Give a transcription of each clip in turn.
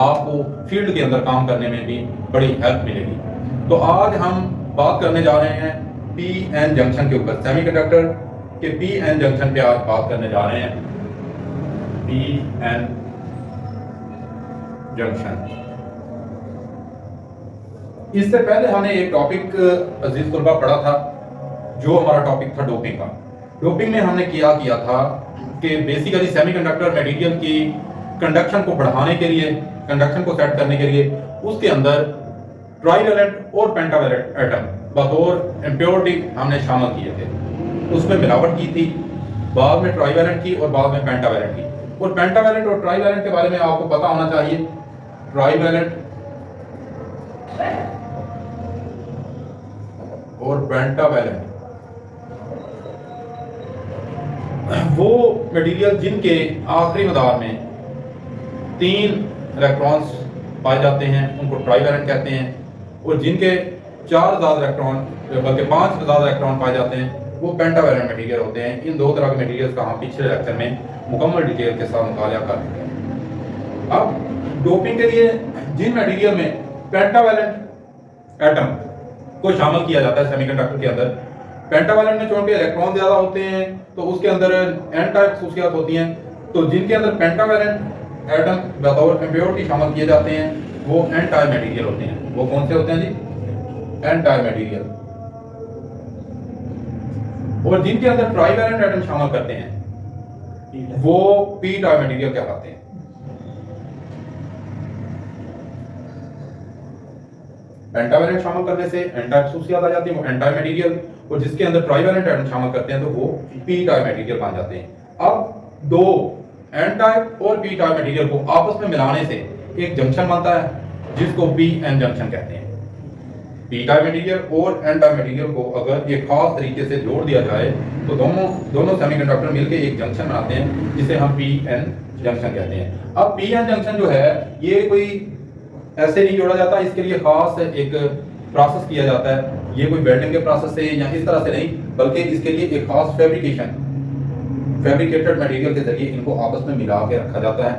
आपको फील्ड के अंदर काम करने में भी बड़ी हेल्प मिलेगी। तो आज हम बात करने जा रहे हैं पी एन जंक्शन के ऊपर, सेमीकंडक्टर के पी एन जंक्शन पे आज बात करने जा रहे हैं। पी एन जंक्शन, इससे पहले हमने एक टॉपिक अजीज तुलबा पढ़ा था, जो हमारा टॉपिक था डोपिंग का। डोपिंग में हमने किया था कि बेसिकली सेमीकंडक्टर मटेरियल की कंडक्शन को बढ़ाने के लिए, कंडक्शन को सेट करने के लिए उसके अंदर ट्राइवेलेंट और पेंटावेलेंट एटम बतौर इम्प्योरिटी हमने शामिल किए थे। उसमें मिलावट की थी, बाद में ट्राइवेलेंट की और बाद में पेंटावेलेंट की। और पेंटावेलेंट और ट्राइवेलेंट के बारे में आपको पता होना चाहिए। ट्राइवेलेंट और पेंटावेलेंट वो मटेरियल जिनके आखिरी मदार में 3 इलेक्ट्रॉन्स पाए जाते हैं उनको ट्राइवेलेंट कहते हैं, और जिनके 4 ज़्यादा इलेक्ट्रॉन बल्कि 5 से ज़्यादा इलेक्ट्रॉन पाए जाते हैं वो पेंटावेलेंट मटेरियल होते हैं। इन 2 तरह के मटेरियल्स का हम पिछले लेक्चर में मुकम्मल डिटेल के साथ मुताला कर चुके हैं। अब डोपिंग के लिए जिन मटेरियल में पेंटावेलेंट एटम को शामिल किया जाता है सेमीकंडक्टर के अंदर, पेंटावेलेंट में चूंकि इलेक्ट्रॉन ज़्यादा होते हैं तो उसके अंदर एन टाइप खसूसियात होती हैं। तो जिनके अंदर पेंटावेलेंट एटम बतौर इम्प्योरिटी शामिल किए जाते हैं वो एन टाइप मटेरियल होते हैं। वो कौन से होते हैं जी? N type material. और जिनके अंदर ट्राइवेलेंट एटम शामिल करते हैं वो पी टाइप मटेरियल कहलाते हैं। पेंटावेलेंट शामिल करने से एन टाइप खसूसियात आ जाती है, वो एन टाइप मटेरियल, और जिसके अंदर ट्राइवेलेंट एटम शामिल करते हैं तो वो पी टाइप मटेरियल बन जाते हैं। अब 2 एन टाइप और पी टाइप मटेरियल को आपस में मिलाने से एक जंक्शन बनता है जिसको पी एन जंक्शन कहते हैं। पी टाइप मटेरियल और एन टाइप मटेरियल को अगर एक खास तरीके से जोड़ दिया जाए तो दोनों सेमीकंडक्टर मिलकर एक जंक्शन बनाते हैं जिसे हम पी एन जंक्शन कहते हैं। अब पी एन जंक्शन जो है ये कोई ऐसे नहीं जोड़ा जाता, इसके लिए खास एक प्रोसेस किया जाता है। ये कोई वेल्डिंग के प्रोसेस से या इस तरह से नहीं, बल्कि इसके लिए एक खास फैब्रिकेटेड मटेरियल के जरिए इनको आपस में मिला के रखा जाता है।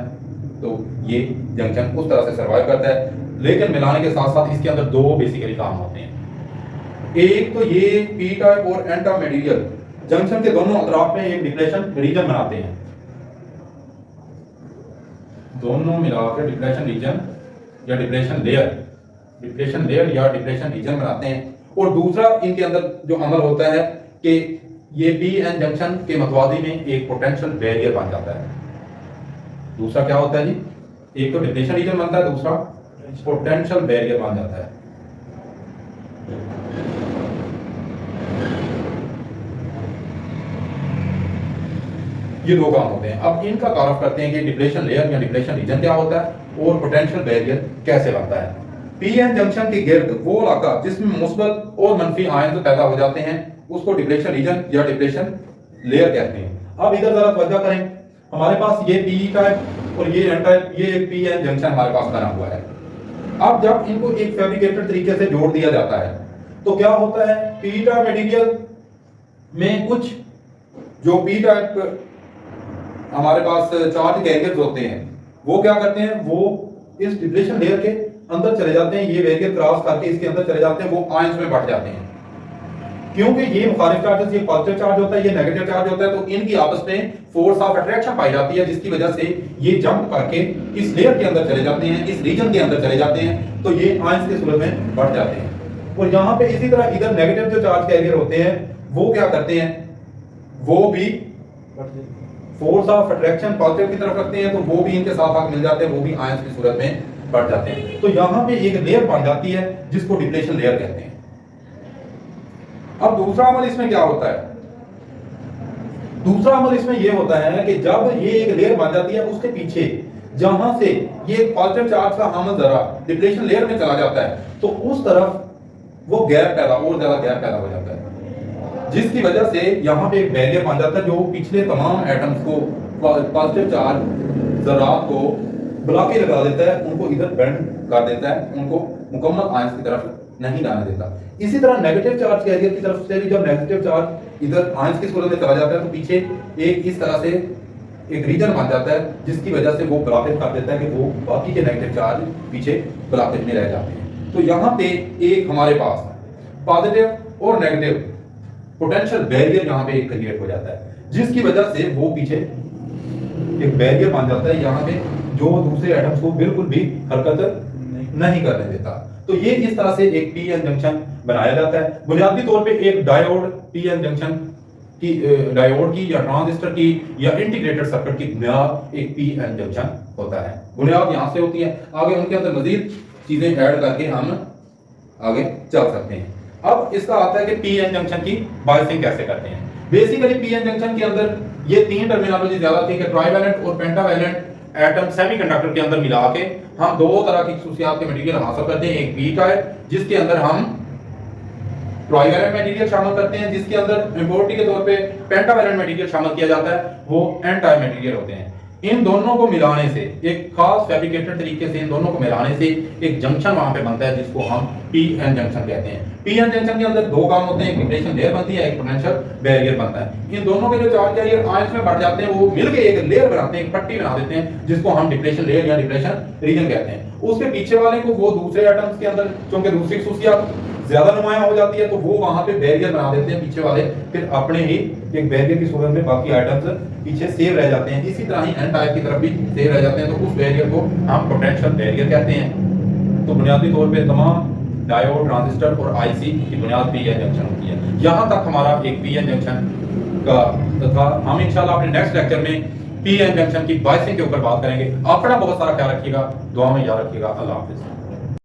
तो ये जंक्शन उस तरह से सर्वाइव करता है। लेकिन मिलाने के साथ साथ इसके अंदर 2 बेसिकली काम होते हैं। एक तो ये पी टाइप और एन टाइप मटेरियल जंक्शन के दोनों अतराफ में एक डिप्लेशन रीजन बनाते हैं। दोनों मिलाकर डिप्लेशन रीजन या डिप्लेशन लेयर या डिप्लेशन रीजन बनाते हैं। और दूसरा इनके अंदर जो अमल होता है कि ये पी एन जंक्शन के मतवादी में एक पोटेंशियल बैरियर बन जाता है। दूसरा क्या होता है जी? एक तो डिप्लेशन रीजन बनता है, दूसरा पोटेंशियल बैरियर बन जाता है। ये 2 काम होते हैं। अब इनका तारुफ करते हैं कि डिप्लेशन लेयर या डिप्लेशन रीजन क्या होता है और पोटेंशियल बैरियर कैसे बनता है। पी एन जंक्शन के गिर्द वो इलाका जिसमें मुस्बत और मनफी आयन पैदा हो जाते हैं उसको डिप्लेशन रीजन या डिप्लेशन लेयर कहते हैं। अब इधर जरा तवज्जो करें, हमारे पास ये पी टाइप और ये एन टाइप, ये एक पी एन जंक्शन हमारे पास बना हुआ है। अब जब इनको एक फैब्रिकेटेड तरीके से जोड़ दिया जाता है तो क्या होता है, पी टाइप मटेरियल में कुछ जो पी टाइप हमारे पास चार्ज कैरियर्स होते हैं वो क्या करते हैं, वो इस डिप्लेशन लेयर के अंदर चले जाते हैं, ये बैरियर क्रॉस करके इसके अंदर चले जाते हैं, वो आयंस में बढ़ जाते हैं। क्योंकि ये मुखालिफ चार्जेस, ये पॉजिटिव चार्ज होता है, ये नेगेटिव चार्ज होता है, तो इनकी आपस में फोर्स ऑफ अट्रैक्शन पाई जाती है, जिसकी वजह से ये जंप करके इस लेयर के अंदर चले जाते हैं, इस रीजन के अंदर चले जाते हैं, तो ये आयंस की सूरत में बढ़ जाते हैं। और यहाँ पे इसी तरह इधर नेगेटिव जो चार्ज कैरियर होते हैं वो क्या करते हैं, वो भी फोर्स ऑफ अट्रैक्शन पॉजिटिव की तरफ रखते हैं, तो वो भी इनके साथ आगे मिल जाते हैं, वो भी आयंस की सूरत में बढ़ जाते हैं। तो यहाँ पे एक लेयर बन जाती है जिसको डिप्लेशन लेयर कहते हैं। अब दूसरा अमल इसमें क्या होता है, दूसरा अमल इसमें यह होता है कि जब ये एक लेयर बन जाती है उसके पीछे जहां से ये पॉजिटिव चार्ज का हामिल जरा डिप्लेशन लेयर में चला जाता है तो उस तरफ वो गैप पैदा, और ज्यादा गैप पैदा हो जाता है, जिसकी वजह से यहाँ पे एक बैरियर बन जाता है जो पिछले तमाम एटम्स को, पॉजिटिव चार्ज जरात को ब्लॉक लगा देता है, उनको इधर बेंड कर देता है, उनको मुकम्मल आयंस की तरफ नहीं जाने देता। इसी तरह नेगेटिव चार्ज कैरियर की तरफ से भी जब नेगेटिव चार्ज इधर आयंस की सूरत में चला जाता है तो पीछे एक इस तरह से एक रीजन बन जाता है जिसकी वजह से वो ब्लॉकेज कर देता है कि वो बाकी के नेगेटिव चार्ज पीछे ब्लॉकेज में रह जाते हैं। तो यहाँ पे एक हमारे पास पॉजिटिव और नेगेटिव पोटेंशियल बैरियर यहाँ पे एक क्रिएट हो जाता है, जिसकी वजह से वो पीछे एक बैरियर बन जाता है यहाँ पे, जो दूसरे एटम्स को बिल्कुल भी हरकत नहीं करने देता। तो ये इस तरह से एक पी एन जंक्शन बनाया जाता है। बुनियादी तौर पे एक डायोड पी एन जंक्शन की, डायोड की या ट्रांजिस्टर की या इंटीग्रेटेड सर्किट की बुनियाद एक पी एन जंक्शन होता है। बुनियाद यहाँ से होती है, आगे उनके अंदर मजीद चीजें ऐड करके हम आगे चल सकते हैं। अब इसका आता है कि पी एन जंक्शन की बायसिंग कैसे करते हैं। बेसिकली पी एन जंक्शन के अंदर ये तीन टर्मिनोलॉजी ज्यादा थी कि ट्राइवैलेंट और पेंटावैलेंट एटम सेमीकंडक्टर के अंदर मिला के हम दो तरह की खसूसियात के मटेरियल हासिल करते हैं। एक पी का है जिसके अंदर हम ट्राइवैलेंट मटेरियल शामिल करते हैं, जिसके अंदर इम्प्योरिटी के तौर पे पेंटावैलेंट मटेरियल शामिल किया जाता है, वो एन टाइप मटेरियल होते हैं। इन दोनों को मिलाने से एक खास फैब्रिकेटेड तरीके से इन दोनों को मिलाने से एक जंक्शन वहां पे बनता है जिसको हम पी एन जंक्शन कहते हैं। पी एन जंक्शन के अंदर दो काम होते हैं, एक डिप्लेशन लेयर बनती है, एक पोटेंशियल बैरियर बनता है। इन दोनों के जो चार्ज कैरियर आयंस में बढ़ जाते हैं वो मिलके एक लेयर बनाते हैं, एक पट्टी बना देते हैं जिसको हम डिप्लेशन लेयर या डिप्लेशन रीजन कहते हैं। उसके पीछे वाले को वो दूसरे एटम्स के अंदर क्योंकि दूसरी खसूसियात ज्यादा नुमाया हो जाती है तो वो वहां पे बैरियर बना देते हैं पीछे वाले, फिर अपने ही एक बैरियर की सूरत में बाकी आइटम्स पीछे सेव रह जाते हैं। इसी तरह ही एन टाइप की तरफ भी सेव रह जाते हैं, तो उस बैरियर को हम पोटेंशियल बैरियर कहते हैं। तो बुनियादी तौर पे तमाम डायोड, ट्रांजिस्टर और आईसी की बुनियाद पी एन जंक्शन होती है। यहाँ तक हमारा एक पी एन जंक्शन का था। हम इंशाल्लाह अपने नेक्स्ट लेक्चर में पी एन जंक्शन की बायसिंग के ऊपर बात करेंगे। अपना बहुत सारा ख्याल रखिएगा, दुआ में याद रखिएगा। अल्लाह हाफिज।